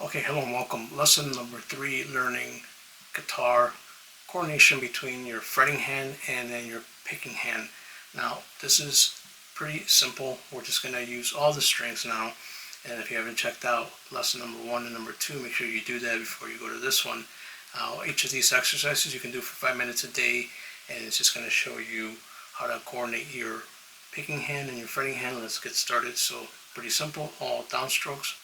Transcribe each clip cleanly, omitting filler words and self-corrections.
Okay, hello and welcome. Lesson number 3, learning guitar coordination between your fretting hand and then your picking hand. Now, this is pretty simple. We're just going to use all the strings now. And if you haven't checked out lesson number 1 and number 2, make sure you do that before you go to this one. Each of these exercises you can do for 5 minutes a day, and it's just going to show you how to coordinate your picking hand and your fretting hand. Let's get started. So, pretty simple, all downstrokes.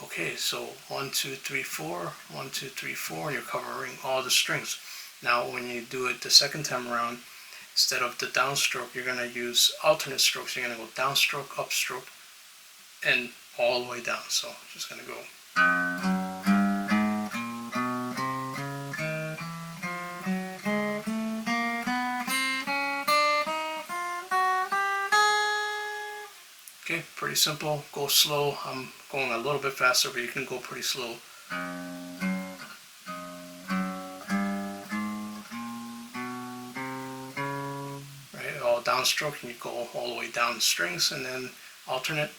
Okay, so 1, 2, 3, 4, 1, 2, 3, 4, and you're covering all the strings. Now, when you do it the second time around, instead of the downstroke, you're going to use alternate strokes. You're going to go downstroke, upstroke, and all the way down. So, just going to go. Okay, pretty simple. Go slow. I'm going a little bit faster, but you can go pretty slow. Right, all downstroke, and you go all the way down the strings, and then alternate.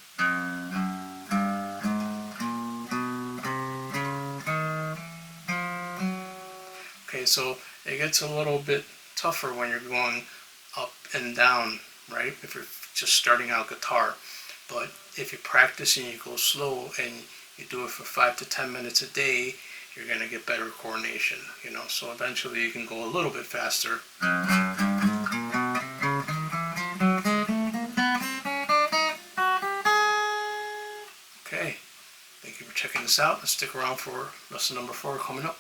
Okay, so it gets a little bit tougher when you're going up and down, right? If you're just starting out guitar. But if you practice and you go slow and you do it for 5 to 10 minutes a day, you're going to get better coordination, you know. So eventually you can go a little bit faster. Okay, thank you for checking this out. Let's stick around for lesson number 4 coming up.